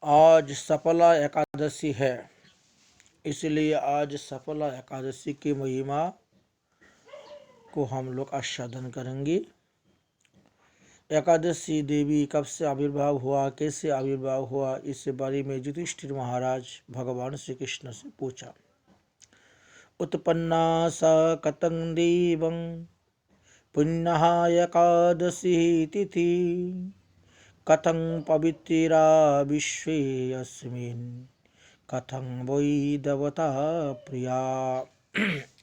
आज सफला एकादशी है, इसलिए आज सफला एकादशी की महिमा को हम लोग आस्वादन करेंगे। एकादशी देवी कब से आविर्भाव हुआ, कैसे आविर्भाव हुआ, इस बारे में युधिष्ठिर महाराज भगवान श्री कृष्ण से पूछा। उत्पन्ना स कतं देवं पुण्यः एकादशी तिथि कथं पवित्रा विश्वे अस्मिन् कथं वै देवता प्रिया।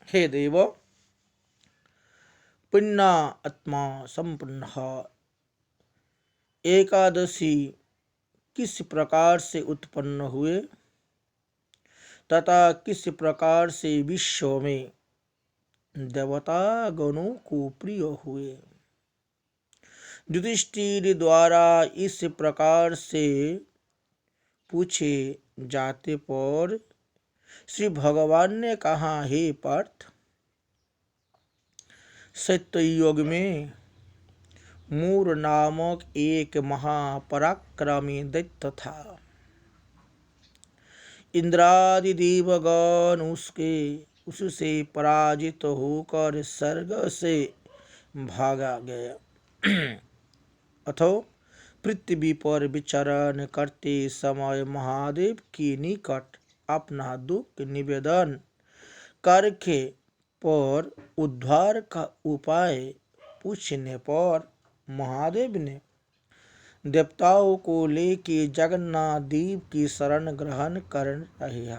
हे देव, पुण्य आत्मा संपन्न एकादशी किस प्रकार से उत्पन्न हुए तथा किस प्रकार से विश्व में देवता गणों को प्रिय हुए। युधिष्ठिर द्वारा इस प्रकार से पूछे जाते पर श्री भगवान ने कहा, हे पार्थ, सत्ययुग में मूर नामक एक महापराक्रमी दैत्य था। इंद्रादि देवगण उससे पराजित होकर स्वर्ग से भागा गया। अथो पृथ्वी पर विचरण करते समय महादेव के निकट अपना दुख निवेदन करके पर उद्धार का उपाय पूछने पर महादेव ने देवताओं को लेके जगन्नाथ देव की शरण ग्रहण कर रहे।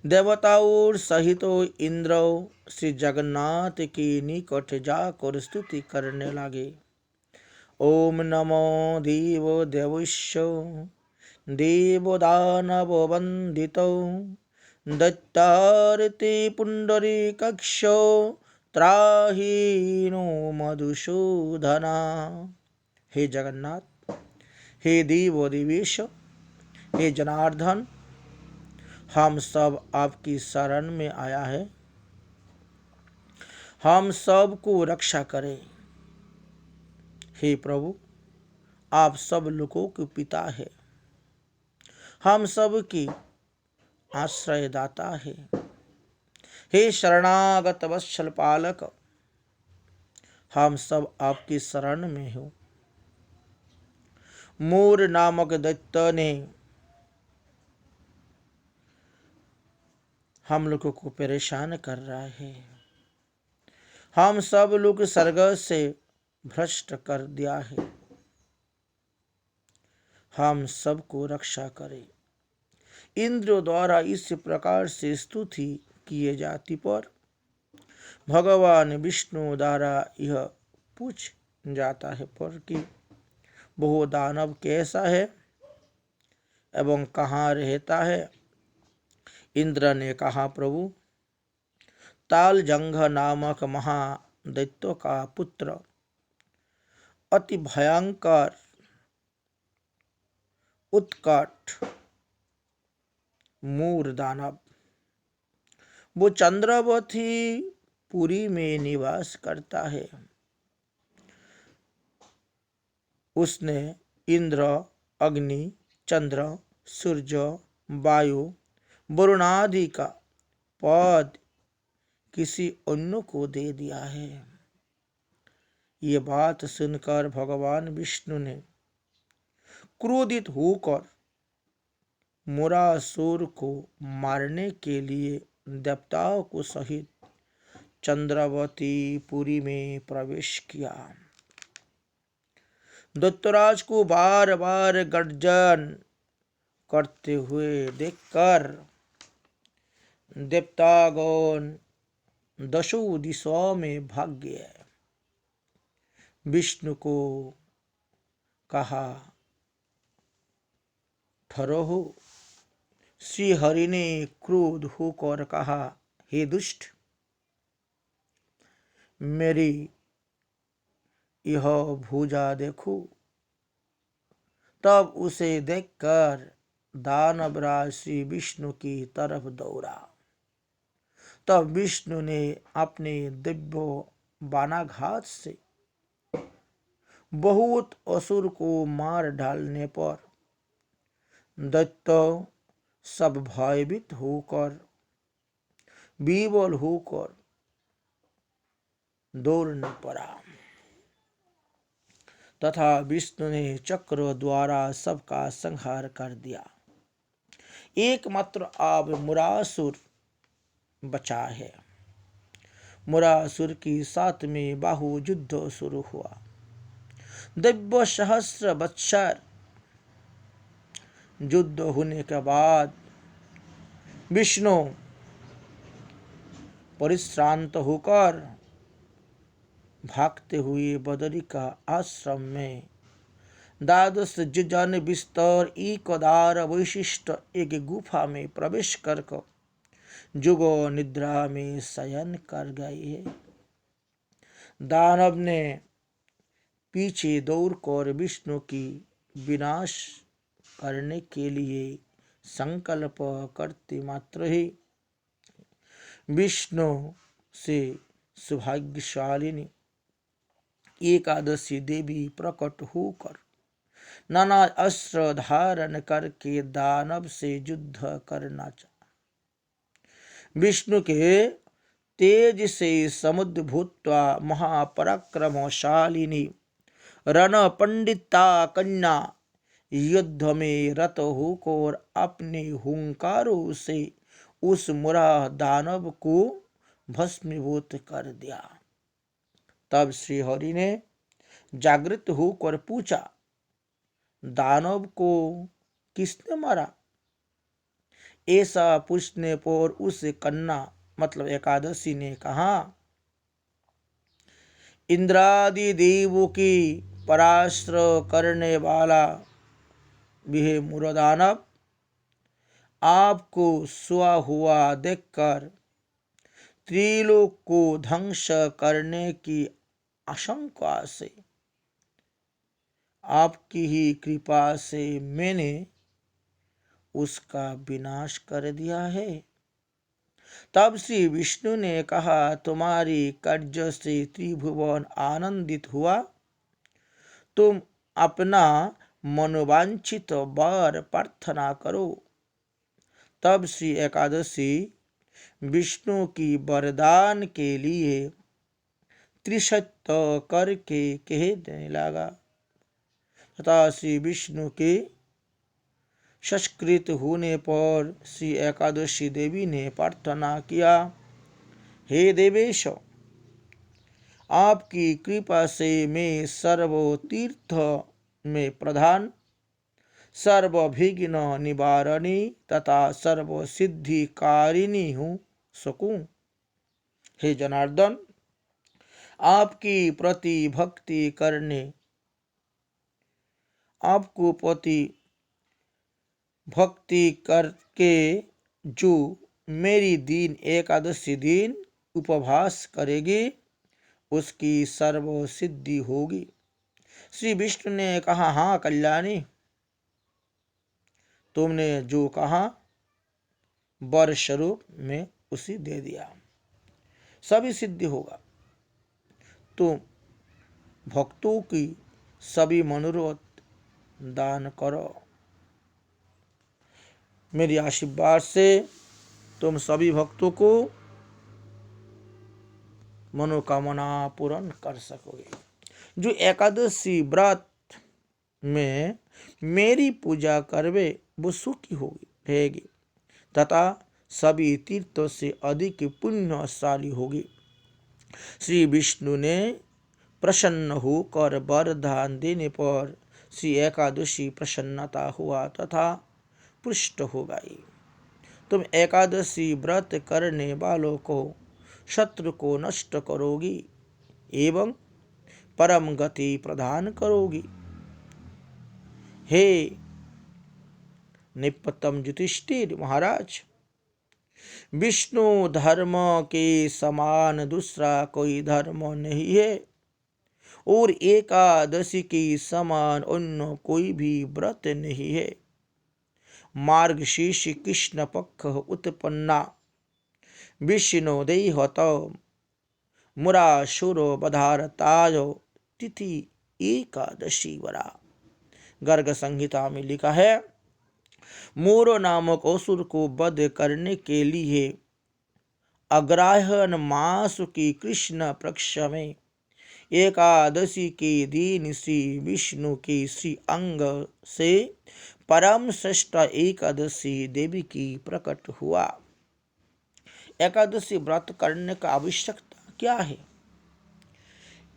देवताओं सहित इंद्र श्री जगन्नाथ के निकट जाकर स्तुति करने लगे। ओम नमो देव देवस्य देवदानव वंदितो दत्तारते पुंडरीकक्षो त्राहीनो मधुसूदना। हे जगन्नाथ, हे देव देवेश, हे जनार्दन, हम सब आपकी शरण में आया है। हम सब को रक्षा करें। हे प्रभु, आप सब लोगों के पिता है, हम सब की आश्रयदाता है। हे शरणागत वत्सल पालक, हम सब आपकी शरण में हो। मूर नामक दैत्य ने हम लोगों को परेशान कर रहा है। हम सब लोग स्वर्ग से भ्रष्ट कर दिया है। हम सबको रक्षा करें। इंद्र द्वारा इस प्रकार से स्तुति किए जाती पर भगवान विष्णु द्वारा यह पूछ जाता है पर कि वो दानव कैसा है एवं कहाँ रहता है। इंद्र ने कहा, प्रभु, तालजंघ नामक महादैत्य का पुत्र अति भयंकर उत्कट मूर दानव, वो चंद्रवती पुरी में निवास करता है। उसने इंद्र, अग्नि, चंद्र, सूर्य, वायु, वरुण आदि का पद किसी अन्य को दे दिया है। ये बात सुनकर भगवान विष्णु ने क्रोधित होकर मुरासुर को मारने के लिए देवताओं को सहित चंद्रवती पुरी में प्रवेश किया। दैत्यराज को बार बार गर्जन करते हुए देखकर देवतागण दशों दिशाओं में भाग गए। विष्णु को कहा, ठहरो। श्री हरि ने क्रोध होकर कहा, हे दुष्ट, मेरी यह भुजा देखो। तब उसे देखकर दानवराज श्री विष्णु की तरफ दौड़ा। तब विष्णु ने अपने दिव्य बाणाघात से बहुत असुर को मार डालने पर दैत्य सब भयभीत होकर विवल होकर दौड़ने पड़ा तथा विष्णु ने चक्र द्वारा सबका संहार कर दिया। एकमात्र अब मुरासुर बचा है। मुरासुर की साथ में बाहु युद्ध शुरू हुआ। दिव्य सहस्र वत्सर युद्ध होने के बाद विष्णु परिश्रांत होकर भागते हुए बदरिका आश्रम में द्वादश जन विस्तर एकदार वैशिष्ट एक गुफा में प्रवेश कर जुग निद्रा में शयन कर गए है। दानव ने पीछे दौड़कर विष्णु की विनाश करने के लिए संकल्प करते मात्र ही विष्णु से सौभाग्यशालिनी एकादशी देवी प्रकट होकर नाना अस्त्र धारण करके दानव से युद्ध करना चाहा। विष्णु के तेज से समुद्र भूत्वा महापराक्रमशालिनी रण पंडिता कन्या युद्ध में रत होकर अपने हुंकारों से उस मुरा दानव को भस्मीभूत कर दिया। तब श्री हरि ने जागृत होकर पूछा, दानव को किसने मारा? ऐसा पूछने पर उस कन्या मतलब एकादशी ने कहा, इंद्रादि देवों की परास्त्र करने वाला वह मुरदानव आपको सोया हुआ देखकर त्रिलोक को ध्वंस करने की आशंका से आपकी ही कृपा से मैंने उसका विनाश कर दिया है। तब श्री विष्णु ने कहा, तुम्हारी कार्य से त्रिभुवन आनंदित हुआ, तुम अपना मनोवांछित वर प्रार्थना करो। तब श्री एकादशी विष्णु की वरदान के लिए त्रिशत करके कहने लगा तथा श्री विष्णु के संस्कृत होने पर श्री एकादशी देवी ने प्रार्थना किया, हे देवेश, आपकी कृपा से मैं सर्व तीर्थ में प्रधान, सर्वविघ्न निवारणी तथा सर्व सिद्धिकारिणी हूँ सकूं। हे जनार्दन, आपकी प्रति भक्ति करने आपको प्रति भक्ति करके जो मेरी दीन एकादशी दिन उपवास करेगी उसकी सर्व सिद्धि होगी। श्री विष्णु ने कहा, हाँ कल्याणी, तुमने जो कहा वर स्वरूप में उसी दे दिया, सभी सिद्धि होगा। तुम भक्तों की सभी मनोरथ दान करो। मेरी आशीर्वाद से तुम सभी भक्तों को मनोकामना पूर्ण कर सकोगे। जो एकादशी व्रत में मेरी पूजा करवे वो सुखी होगी रहेगी तथा सभी तीर्थों से अधिक पुण्यशाली होगी। श्री विष्णु ने प्रसन्न होकर वरदान देने पर श्री एकादशी प्रसन्नता हुआ तथा पुष्ट हो गई। तुम एकादशी व्रत करने वालों को शत्रु को नष्ट करोगी एवं परम गति प्रदान करोगी। हे निपतम युधिष्ठिर महाराज, विष्णु धर्म के समान दूसरा कोई धर्म नहीं है और एकादशी के समान अन्य कोई भी व्रत नहीं है। मार्गशीर्ष कृष्ण पक्ष उत्पन्ना विष्णु देहत मुरासुर वधारताय तिथि एकादशी वरा। गर्ग संहिता में लिखा है, मोर नामक असुर को वध करने के लिए अग्रहायण मास की कृष्ण पक्ष में एकादशी के दिन श्री विष्णु के श्री अंग से परम श्रेष्ठ एकादशी देवी की प्रकट हुआ। एकादशी व्रत करने का आवश्यकता क्या है?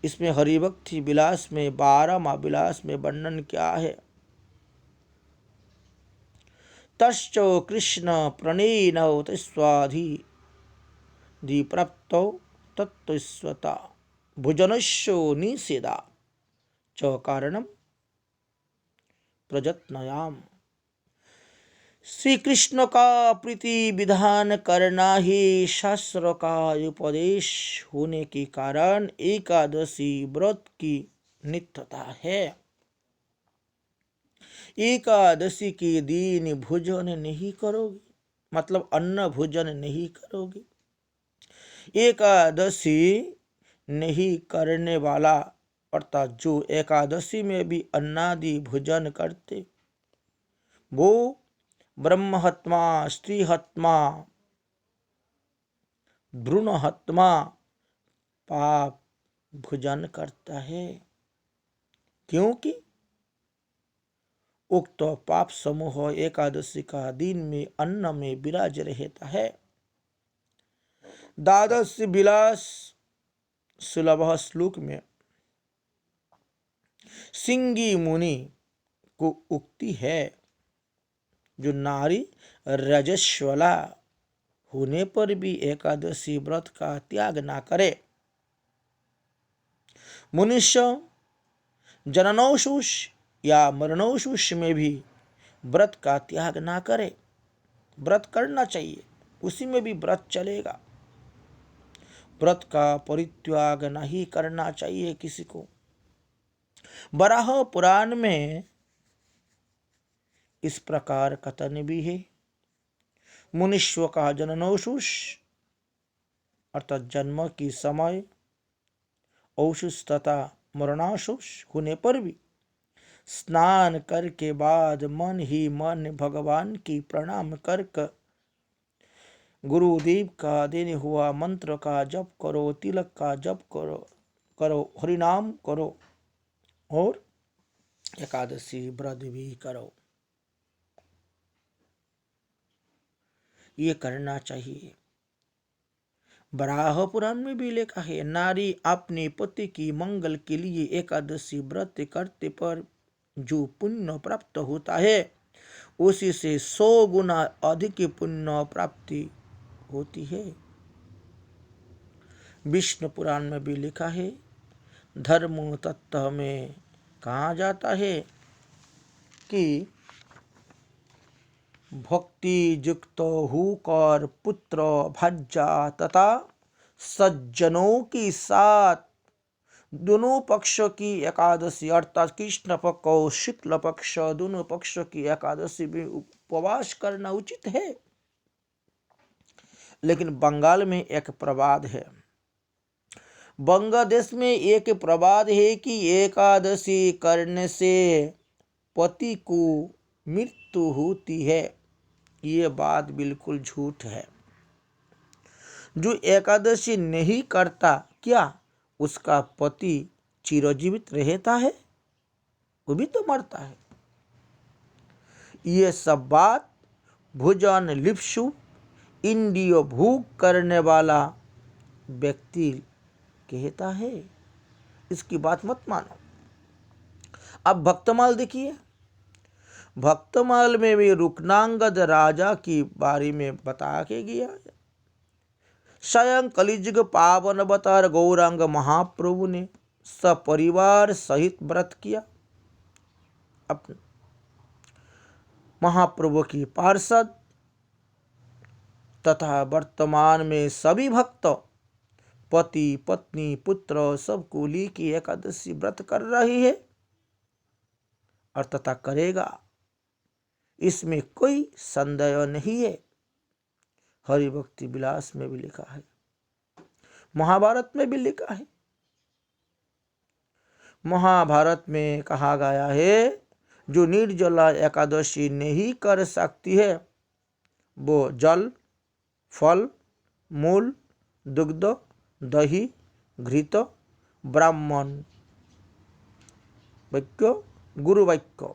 इसमें हरिभक्ति विलास में 12वां विलास में वर्णन क्या है? तश्च कृष्ण प्रणेनौ तस्वाधि प्राप्तौ तत्त्वस्वता भुजनस्यो निषेधा च कारणम प्रजत्नयाम। श्री कृष्ण का प्रीति विधान करना ही शास्त्र का उपदेश होने के कारण एकादशी व्रत की नित्यता है। एकादशी के दिन भोजन नहीं करोगे, मतलब अन्न भोजन नहीं करोगे। एकादशी नहीं करने वाला अर्थात जो एकादशी में भी अन्नादि भोजन करते, वो ब्रह्महत्मा, स्त्रीहत्मा, भ्रूणहत्मा पाप भोजन करता है, क्योंकि उक्त पाप समूह एकादशी का दिन में अन्न में विराज रहता है। द्वादश विलास सुलभ श्लोक में सिंगी मुनि को उक्ति है, जो नारी रजस्वला होने पर भी एकादशी व्रत का त्याग ना करे। मनुष्य जननौषुष या मरणौषुष में भी व्रत का त्याग ना करे। व्रत करना चाहिए, उसी में भी व्रत चलेगा। व्रत का परित्याग नहीं करना चाहिए किसी को। वराह पुराण में इस प्रकार कथन भी है, मुनिष्व का जननौषुष अर्थात जन्म की समय औषुष तथा मरणाशुष होने पर भी स्नान करके बाद मन ही मन भगवान की प्रणाम कर गुरुदेव का देने हुआ मंत्र का जप करो, तिलक का जप करो, हरिनाम करो और एकादशी व्रत भी करो। ये करना चाहिए। वराह पुराण में भी लिखा है, नारी अपने पति की मंगल के लिए एकादशी व्रत करते पर जो पुण्य प्राप्त होता है, उसी से 100 गुना अधिक पुण्य प्राप्ति होती है। विष्णु पुराण में भी लिखा है, धर्म तत्व में कहा जाता है कि भक्ति युक्त होकर पुत्र भज्जा तथा सज्जनों के साथ दोनों पक्षों की एकादशी अर्थात कृष्ण पक्ष और शुक्ल पक्ष दोनों पक्षों की एकादशी में उपवास करना उचित है। लेकिन बंगाल में एक प्रवाद है, बांग्लादेश में एक प्रवाद है कि एकादशी करने से पति को मृत्यु होती है। ये बात बिल्कुल झूठ है। जो एकादशी नहीं करता, क्या उसका पति चिरजीवित रहता है? वो भी तो मरता है। ये सब बात भोजन लिप्सु इंद्रिय भोग करने वाला व्यक्ति कहता है, इसकी बात मत मानो। अब भक्तमाल देखिए, भक्तमाल में भी रुक्नांगद राजा की बारे में बता के गया। स्वयं कलिजुग पावन अवतार गौरांग महाप्रभु ने सपरिवार सहित व्रत किया। अपने महाप्रभु की पार्षद तथा वर्तमान में सभी भक्त पति पत्नी पुत्र सबको लेकर एकादशी व्रत कर रही है और तथा करेगा, इसमें कोई संदेह नहीं है। हरिभक्ति विलास में भी लिखा है, महाभारत में भी लिखा है। महाभारत में कहा गया है, जो निर्जला एकादशी नहीं कर सकती है वो जल, फल, मूल, दुग्ध, दही, घृत, ब्राह्मण वाक्य, गुरु वाक्य,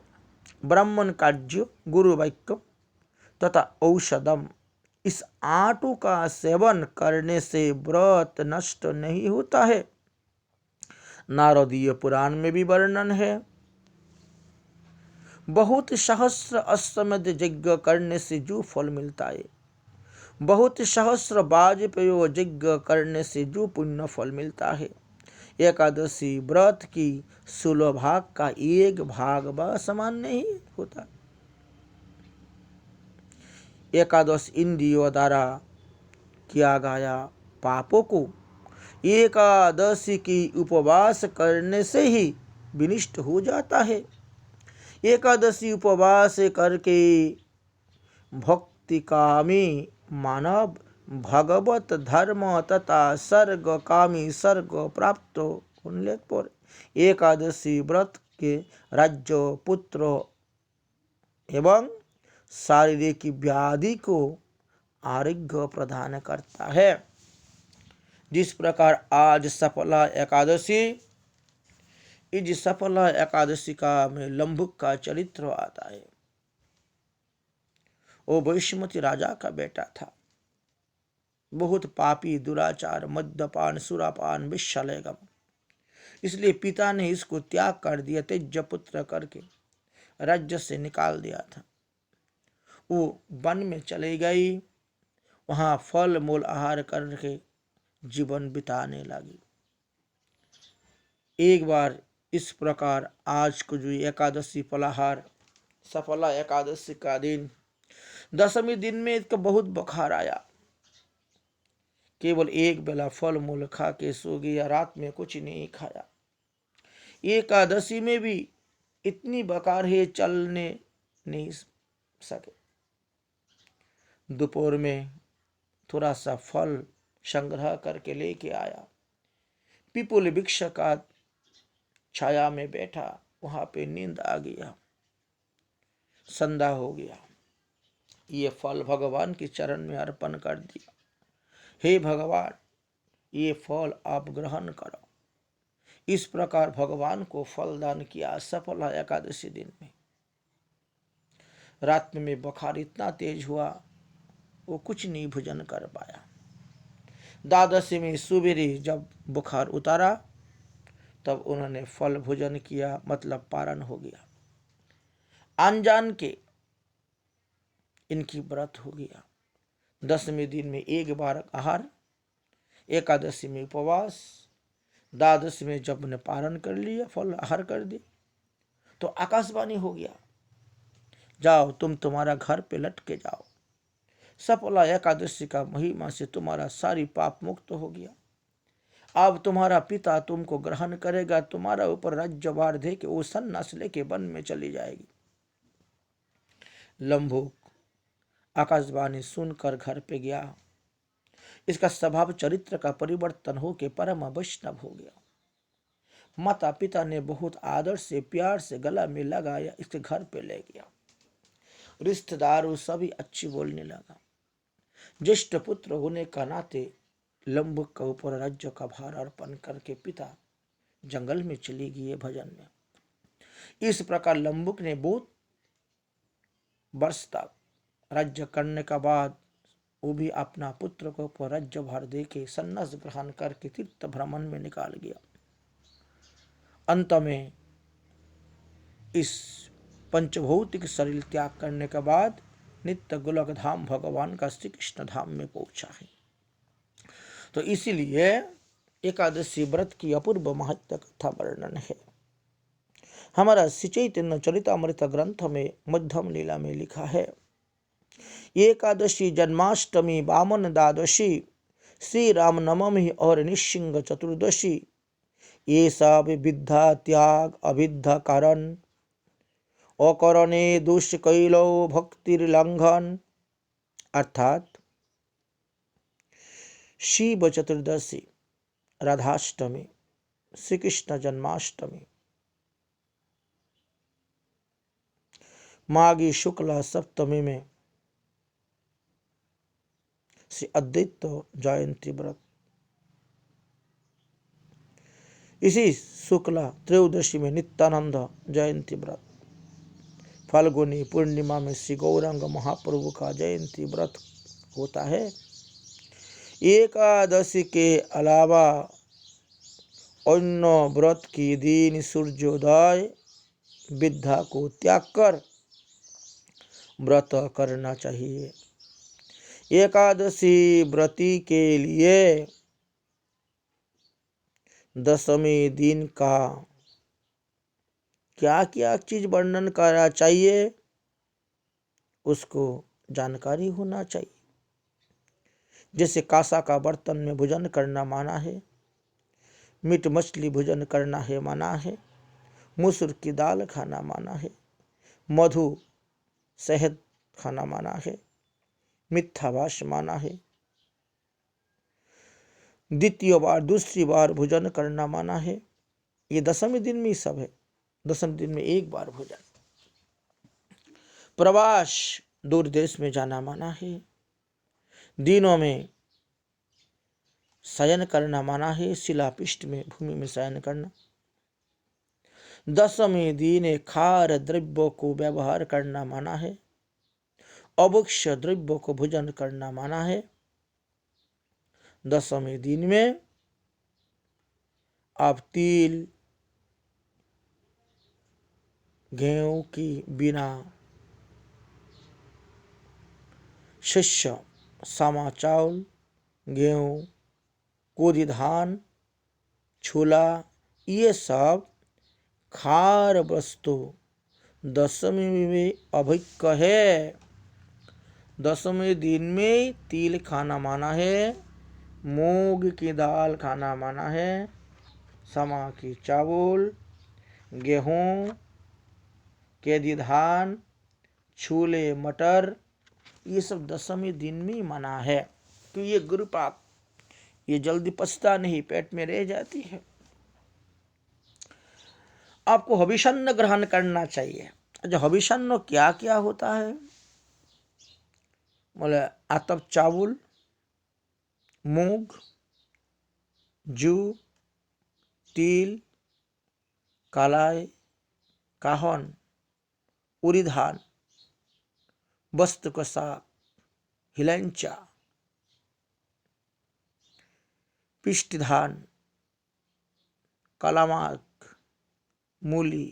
ब्राह्मण कार्य, गुरु वाक्य तथा औषधम, इस 8 का सेवन करने से व्रत नष्ट नहीं होता है। नारदीय पुराण में भी वर्णन है। बहुत सहस्र अश्वमेध यज्ञ करने से जो फल मिलता है, बहुत सहस्र वाजपेय यज्ञ करने से जो पुण्य फल मिलता है, एकादशी व्रत की 16 भाग का 1 भाग व समान नहीं होता। एकादश इंद्रियों द्वारा किया गया पापों को एकादशी की उपवास करने से ही विनिष्ट हो जाता है। एकादशी उपवास करके भक्तिकामी मानव भगवत धर्म तथा स्वर्ग कामी स्वर्ग प्राप्त होने पर एकादशी व्रत के राज्य, पुत्र एवं शारीरिक व्याधि को आरोग्य प्रदान करता है। जिस प्रकार आज सफला एकादशी, इस सफला एकादशी का में लंबुक का चरित्र आता है। वो वैश्यमती राजा का बेटा था, बहुत पापी, दुराचार, मद्यपान, सुरापान, विषलेगम। इसलिए पिता ने इसको त्याग कर दिया, त्यज्य पुत्र करके राज्य से निकाल दिया था। वो वन में चली गई, वहां फल मूल आहार करके जीवन बिताने लगी। एक बार इस प्रकार आज को जो एकादशी फलाहार सफला एकादशी का दिन, 10वें दिन में इसका बहुत बुखार आया। केवल एक बेला फल मूल खा के सो गया, रात में कुछ नहीं खाया। एकादशी में भी इतनी बुखार है, चलने नहीं सके। दोपहर में थोड़ा सा फल संग्रह करके लेके आया, पीपल वृक्ष का छाया में बैठा, वहां पे नींद आ गया, संध्या हो गया। ये फल भगवान के चरण में अर्पण कर दिया। हे भगवान, ये फल आप ग्रहण करो। इस प्रकार भगवान को फल दान किया सफला एकादशी दिन में। रात में बुखार इतना तेज हुआ, वो कुछ नहीं भोजन कर पाया। द्वादशी में सुबेरे जब बुखार उतारा, तब उन्होंने फल भोजन किया, मतलब पारण हो गया। अनजान के इनकी व्रत हो गया। 10वें दिन में एक बार आहार, एकादशी में उपवास, द्वादशी में जब ने पारण कर लिया, फल आहार कर दिया, तो आकाशवाणी हो गया, जाओ तुम तुम्हारा घर पे लट के जाओ। सफला एकादशी का महिमा से तुम्हारा सारी पाप मुक्त हो गया। अब तुम्हारा पिता तुमको ग्रहण करेगा, तुम्हारा ऊपर राज्यभार दे के वो सन्यास लेके वन में चली जाएगी। लंबुक आकाशवाणी सुनकर घर पे गया। इसका स्वभाव चरित्र का परिवर्तन हो के परम वैष्णव हो गया। माता पिता ने बहुत आदर से प्यार से गला में लगाया, इसके घर पे ले गया। रिश्तेदार सभी अच्छी बोलने लगा। ज्येष्ठ पुत्र होने का नाते लंबुक का ऊपर राज्य का भार अर्पण करके पिता जंगल में चली गई भजन में। इस प्रकार लंबुक ने बहुत वर्ष तक राज्य करने का बाद वो भी अपना पुत्र को ऊपर राज्य भार दे के संन्यास ग्रहण करके तीर्थ भ्रमण में निकाल गया। अंत में इस पंचभौतिक शरीर त्याग करने के बाद नित्य गोलक धाम भगवान का श्री कृष्ण धाम में पहुंचा है। तो इसीलिए एकादशी व्रत की अपूर्व महत्व कथा वर्णन है। हमारा श्री चैतन्य चरितामृत ग्रंथ में मध्यम लीला में लिखा है, एकादशी, जन्माष्टमी, वामन द्वादशी, श्री राम नवमी और निशिंग चतुर्दशी, ये सब विद्या त्याग अविद्या कारण, अकरणे दुष्कैलो भक्तिर्लंघन, अर्थात शिव चतुर्दशी, राधाष्टमी, श्री कृष्ण जन्माष्टमी, माघी शुक्ला सप्तमी में श्री अद्वैत जयंती व्रत, इसी शुक्ला त्रयोदशी में नित्यानंद जयंती व्रत, फाल्गुनी पूर्णिमा में श्री गौरांग महाप्रभु का जयंती व्रत होता है। एकादशी के अलावा अन्य व्रत की दिन सूर्योदय विद्या को त्याग कर व्रत करना चाहिए। एकादशी व्रती के लिए दशमी दिन का क्या क्या चीज वर्णन करना चाहिए उसको जानकारी होना चाहिए। जैसे कासा का बर्तन में भोजन करना माना है, मीट मछली भोजन करना है माना है, मसूर की दाल खाना माना है, मधु शहद खाना माना है, मिथ्याभास माना है, द्वितीय बार दूसरी बार भोजन करना माना है। ये दशमी दिन में ही सब है। दशमी दिन में एक बार भोजन। प्रवास दूर देश में जाना माना है। दिनों में शयन करना माना है, शिलापृष्ठ में भूमि में शयन करना। दशमी दिन खार द्रव्य को व्यवहार करना माना है। अभक्ष्य द्रव्य को भोजन करना माना है। दशमी दिन में आप तिल गेहूं की बिना शस्य सामा चावल गेहूं कोरी धान छोला ये सब खार वस्तु दशमी में अभक्ष्य है। दशमी दिन में तिल खाना माना है, मूंग की दाल खाना माना है, समा की चावल गेहूं केदी धान छोले मटर ये सब दशमी दिन में मना है। तो ये गुरु पाक ये जल्दी पचता नहीं, पेट में रह जाती है। आपको हविषान्न ग्रहण करना चाहिए। जो हविषान्न क्या क्या होता है बोले आतप चावल मूंग जू तिल कालाई काहन उड़ीद धान वस्तु का साग हिलंचा पिष्ट धान कालामाग मूली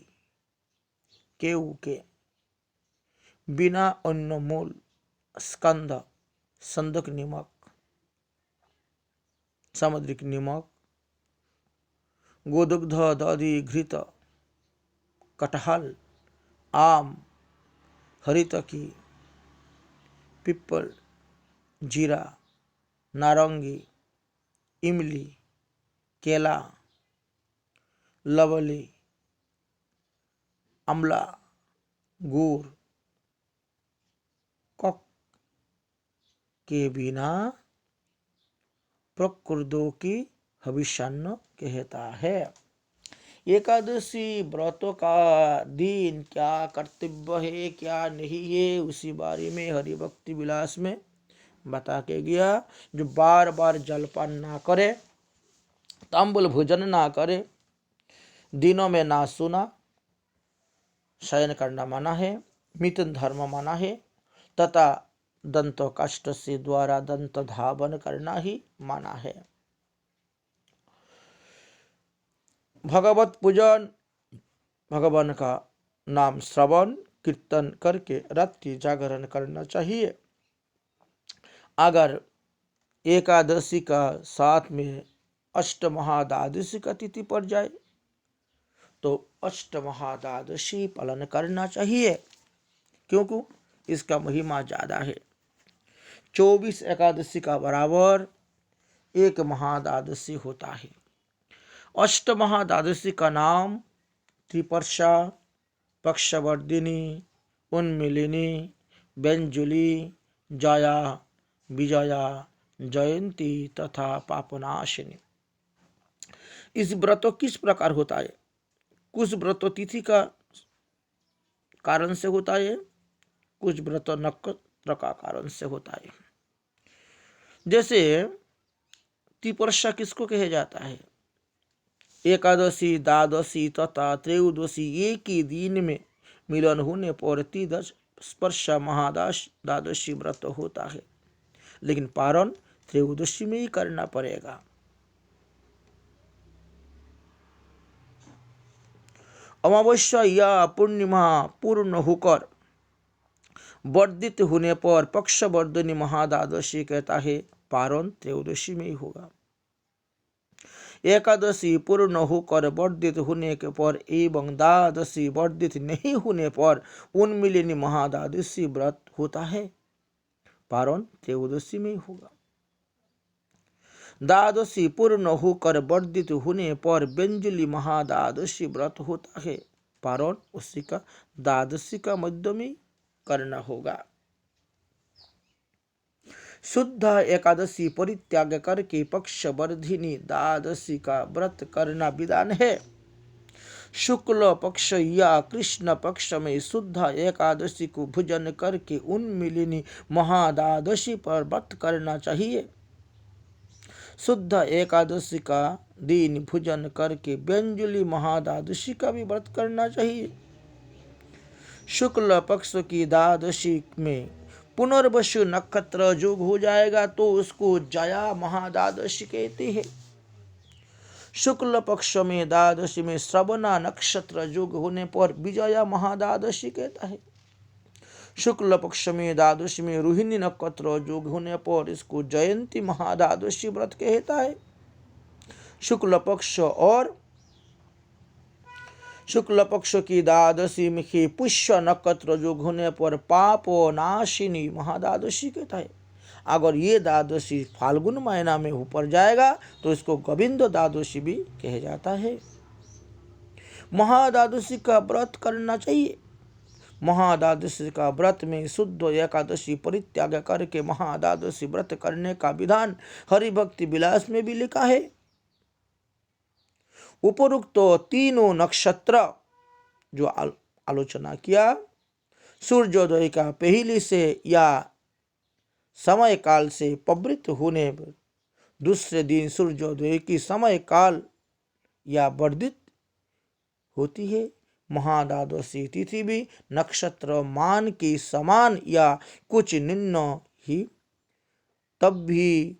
केऊ के बिना अन्न मूल स्कंद संदक नमक सामुद्रिक नमक गोदुग्ध दधि घृत कटहल आम हरितकी पिपल जीरा नारंगी इमली केला लवली अमला गुड़ कक के बिना प्रकृदों की हविषान्न कहता है। एकादशी व्रतों का दिन क्या कर्तव्य है क्या नहीं है उसी बारे में हरि भक्ति विलास में बता के गया। जो बार बार जलपान ना करे, तांबुल भोजन ना करे, दिनों में ना सोना शयन करना माना है, मिथुन धर्म माना है तथा दंत काष्ठ से द्वारा दंत धावन करना ही माना है। भगवत पूजन भगवान का नाम श्रवण कीर्तन करके रात्रि जागरण करना चाहिए। अगर एकादशी का साथ में अष्टमहाद्वादशी का तिथि पड़ जाए तो अष्टमहाद्वादशी पालन करना चाहिए, क्योंकि इसका महिमा ज्यादा है। 24 एकादशी का बराबर एक महाद्वादशी होता है। अष्टमहाद्वादशी का नाम त्रिपर्षा पक्षवर्धिनी उन्मिलिनी व्यंजुली जया विजया जयंती तथा पापनाशिनी। इस व्रत किस प्रकार होता है? कुछ व्रत तिथि का कारण से होता है, कुछ व्रत नक्षत्र का कारण से होता है। जैसे तिपर्षा किसको कहा जाता है? एकादशी, द्वादशी तथा त्रयोदशी एक ही दिन में मिलन होने पर त्रिदश स्पर्शा महाद्वादशी व्रत होता है, लेकिन पारण त्रयोदशी में ही करना पड़ेगा। अमावस्या या पूर्णिमा पूर्ण होकर वर्धित होने पर पक्षवर्धनी महाद्वादशी कहता है, पारण त्रयोदशी में ही होगा। एकादशी पूर्ण होकर वर्धित होने के पर एवं द्वादशी वर्धित नहीं होने पर उन्मिलिनी महाद्वादशी व्रत होता है, पारण त्रयोदशी में ही होगा। द्वादशी पूर्ण होकर वर्धित होने पर व्यंजुली महाद्वादशी व्रत होता है, पारण उसी का द्वादशी का मध्य में करना होगा। शुद्ध एकादशी परित्याग करके पक्षवर्धिनी द्वादशी का व्रत करना विधान है। शुक्ल पक्ष या कृष्ण पक्ष में शुद्ध एकादशी को भोजन करके उन्मिलिनी महाद्वादशी पर व्रत करना चाहिए। शुद्ध एकादशी का दिन भोजन करके व्यंजुली महाद्वादशी का भी व्रत करना चाहिए। शुक्ल पक्ष की द्वादशी में पुनर्वसु नक्षत्र योग हो जाएगा तो उसको जया महाद्वादशी कहते हैं। शुक्ल पक्ष में द्वादशी में श्रवणा नक्षत्र योग होने पर विजया महाद्वादशी कहता है। शुक्ल पक्ष में द्वादशी में रोहिणी नक्षत्र योग होने पर इसको जयंती महाद्वादशी व्रत कहता है। शुक्ल पक्ष की द्वादशी में पुष्य नक्षत्र योग होने पर पाप नाशिनी महाद्वादशी कहता है। अगर ये द्वादशी फाल्गुन महीना में ऊपर जाएगा तो इसको गोविंद द्वादशी भी कहा जाता है। महाद्वादशी का व्रत करना चाहिए। महाद्वादशी का व्रत में शुद्ध एकादशी परित्याग करके महाद्वादशी व्रत करने का विधान हरिभक्ति विलास में भी लिखा है। उपरोक्त तो तीनों नक्षत्र जो आलोचना किया, सूर्योदय का पहली से या समय काल से प्रवृत्त होने पर दूसरे दिन सूर्योदय की समय काल या वर्धित होती है। महाद्वादशी तिथि भी नक्षत्र मान के समान या कुछ निम्न ही, तब भी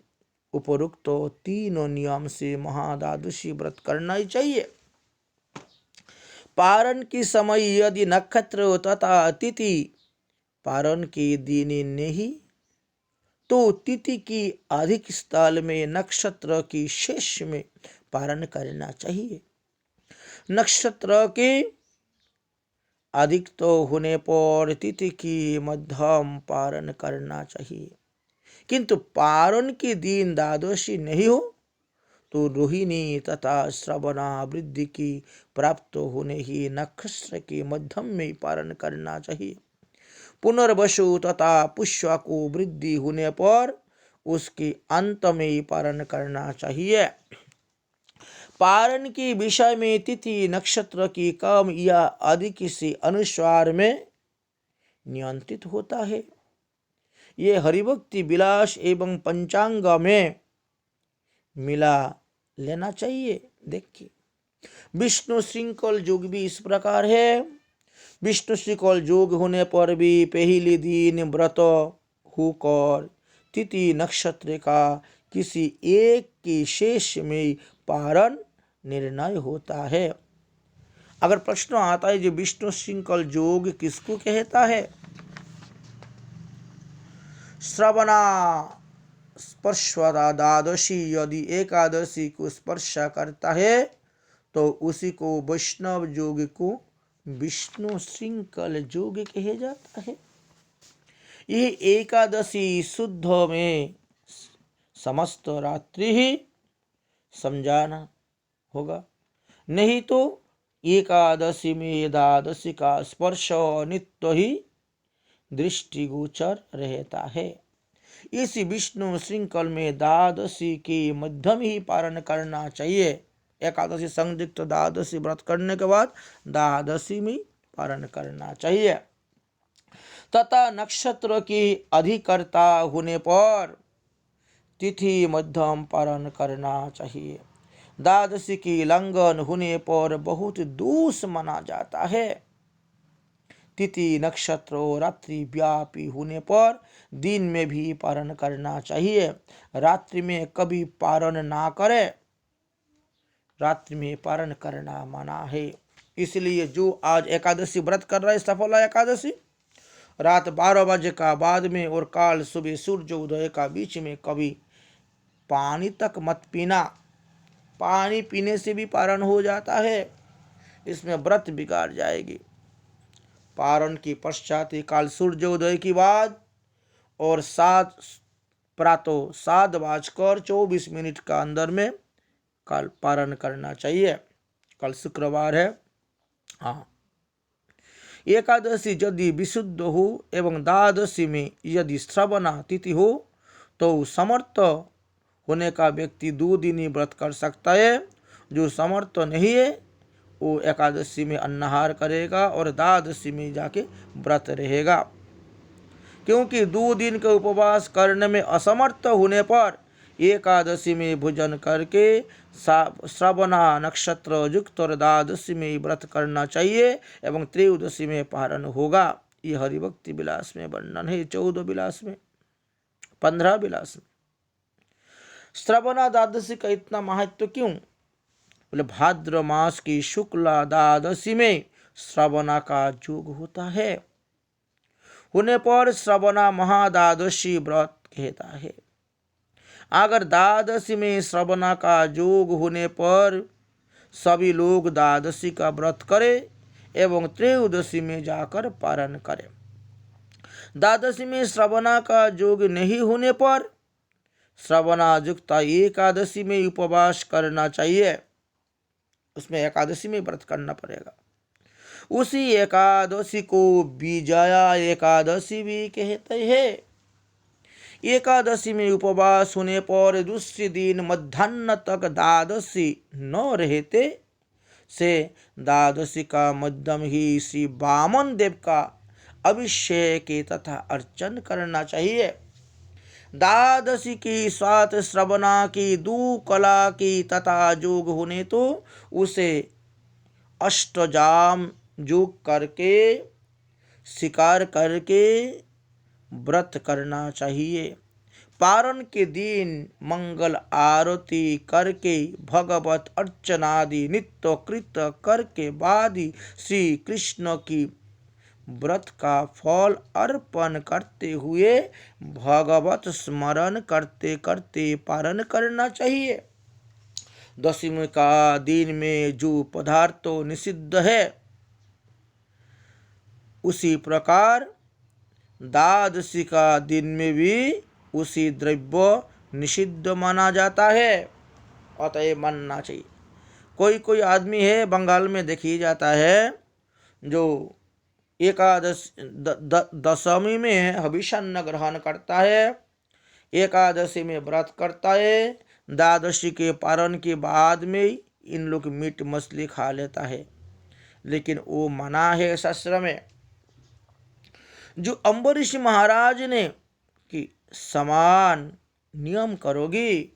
उपरोक्त तीनों नियम से महाद्वादशी व्रत करना ही चाहिए। पारण के समय यदि नक्षत्र तथा तिथि पारण के दिन नहीं तो तिथि की अधिक स्थल में नक्षत्र की शेष में पारण करना चाहिए। नक्षत्र के अधिक तो होने पर तिथि की मध्यम पारण करना चाहिए, किंतु पारण के दिन द्वादशी नहीं हो तो रोहिणी तथा श्रवणा वृद्धि की प्राप्त होने ही नक्षत्र के मध्यम में पारण करना चाहिए। पुनर्वसु तथा पुष्य को वृद्धि होने पर उसके अंत में ही पारण करना चाहिए। पारण के विषय में तिथि नक्षत्र की कम या अधिक से अनुसार में नियंत्रित होता है। ये हरिभक्ति विलास एवं पंचांग में मिला लेना चाहिए। देखिए, विष्णु श्रृंखल योग भी इस प्रकार है। विष्णु श्रृंखल योग होने पर भी पहले दिन व्रत होकर तिथि नक्षत्र का किसी एक के शेष में पारण निर्णय होता है। अगर प्रश्न आता है जो विष्णु श्रृंखल योग किसको कहता है? श्रवणा स्पर्शदा द्वादशी यदि एकादशी को स्पर्श करता है तो उसी को वैष्णव योग को विष्णु श्रृंखल योग कहा जाता है। यह एकादशी शुद्ध में समस्त रात्रि ही समझाना होगा, नहीं तो एकादशी में द्वादशी का स्पर्श नित्य ही दृष्टिगोचर रहता है। इस विष्णु श्रृंखल में द्वादशी के मध्यम ही पारण करना चाहिए। एकादशी संयुक्त द्वादशी व्रत करने के बाद द्वादशी में पारण करना चाहिए तथा नक्षत्र की अधिकर्ता होने पर तिथि मध्यम पारण करना चाहिए। द्वादशी की लंघन होने पर बहुत दोष माना जाता है। तिथि नक्षत्र और रात्रि व्यापी होने पर दिन में भी पारण करना चाहिए। रात्रि में कभी पारण ना करे, रात्रि में पारण करना मना है। इसलिए जो आज एकादशी व्रत कर रहे सफला एकादशी, रात 12 बजे का बाद में और काल सुबह सूर्य उदय का बीच में कभी पानी तक मत पीना। पानी पीने से भी पारण हो जाता है, इसमें व्रत बिगाड़ जाएगी। पारण की पश्चात काल सूर्योदय की बाद और प्रातः 7:24 का अंदर में काल पारण करना चाहिए। कल शुक्रवार है। हाँ, एकादशी यदि विशुद्ध हो एवं द्वादशी में यदि श्रवणा तिथि हो तो समर्थ होने का व्यक्ति 2 दिन ही व्रत कर सकता है। जो समर्थ नहीं है वो एकादशी में अन्नाहार करेगा और द्वादशी में जाके व्रत रहेगा। क्योंकि 2 दिन के उपवास करने में असमर्थ होने पर एकादशी में भोजन करके श्रवणा नक्षत्र युक्त और द्वादशी में व्रत करना चाहिए एवं त्रयोदशी में पारण होगा। ये हरिभक्ति विलास में वर्णन है। 14 विलास में, 15 विलास में। श्रवणा द्वादशी का इतना महत्व क्यों? बोले भाद्र मास की शुक्ला द्वादशी में श्रवणा का योग होता है। होने पर श्रवणा महाद्वादशी व्रत कहता है। अगर द्वादशी में श्रवणा का योग होने पर सभी लोग द्वादशी का व्रत करें एवं त्रयोदशी में जाकर पारण करें। द्वादशी में श्रवणा का योग नहीं होने पर श्रवणा युक्त एकादशी में उपवास करना चाहिए। उसमें एकादशी में व्रत करना पड़ेगा। उसी एकादशी को विजया एकादशी भी कहते हैं। एकादशी में उपवास होने पर दूसरे दिन मध्याह्न तक द्वादशी न रहते से द्वादशी का मध्यम ही श्री वामन देव का अभिषेक तथा अर्चन करना चाहिए। द्वादशी की स्वात श्रवणा की 2 कला की तथा योग होने तो उसे अष्टजाम योग करके शिकार करके व्रत करना चाहिए। पारण के दिन मंगल आरती करके भगवत अर्चनादि नित्य कृत करके बाद श्री कृष्ण की व्रत का फल अर्पण करते हुए भगवत स्मरण करते करते पारण करना चाहिए। दशमी का दिन में जो पदार्थ निषिद्ध है उसी प्रकार द्वादशी का दिन में भी उसी द्रव्य निषिद्ध माना जाता है। अतएव मानना चाहिए। कोई आदमी है, बंगाल में देखी जाता है, जो दशमी में हविषान्न ग्रहण करता है, एकादशी में व्रत करता है, द्वादशी के पारण के बाद में इन लोग मीट मछली खा लेता है। लेकिन वो मना है शास्त्र में। जो अम्बरीश महाराज ने कि समान नियम करोगी,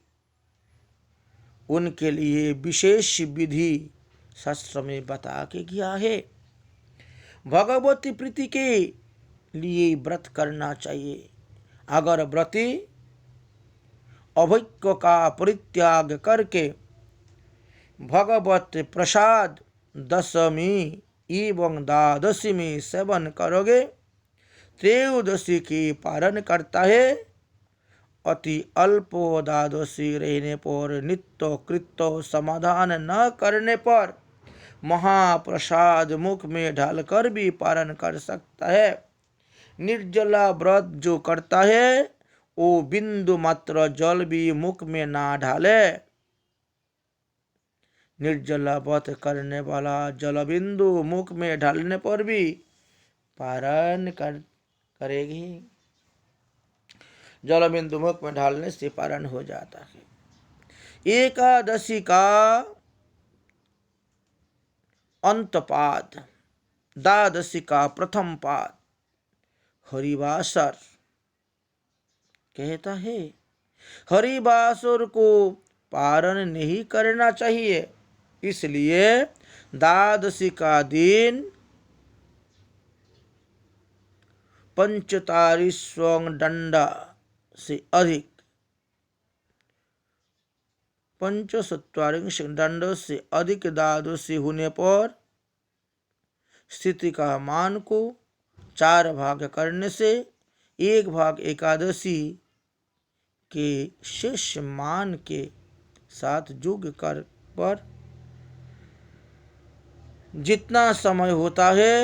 उनके लिए विशेष विधि शास्त्र में बता के गया है। भगवती प्रीति के लिए व्रत करना चाहिए। अगर व्रती अभैक्य का परित्याग करके भगवत प्रसाद दशमी एवं द्वादशी में सेवन करोगे, त्रयोदशी की पारण करता है, अति अल्प द्वादशी रहने पर नित्य कृत्य समाधान न करने पर महाप्रसाद मुख में ढालकर भी पारण कर सकता है। निर्जला व्रत जो करता है वो बिंदु मात्र जल भी मुख में ना ढाले। निर्जला व्रत करने वाला जल बिंदु मुख में ढालने पर भी पारण करेगी। जल बिंदु मुख में ढालने से पारण हो जाता है। एकादशी का अंतपाद द्वादशी का प्रथम पाद हरिवासर कहता है हरिवासर को पारण नहीं करना चाहिए, इसलिए द्वादशी का दिन पंचतारीस्वं दंड से अधिक 45 दंड से अधिक द्वादशी होने पर स्थिति का मान को 4 भाग करने से 1 भाग एकादशी के शेष मान के साथ जोग कर पर जितना समय होता है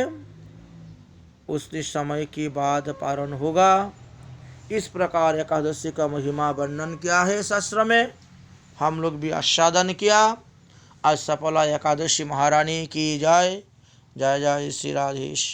उतने समय के बाद पारण होगा। इस प्रकार एकादशी का महिमा वर्णन किया है शास्त्र में, हम लोग भी आस्वादन किया। आज सफला एकादशी महारानी की जय। जय जय श्री राधेश।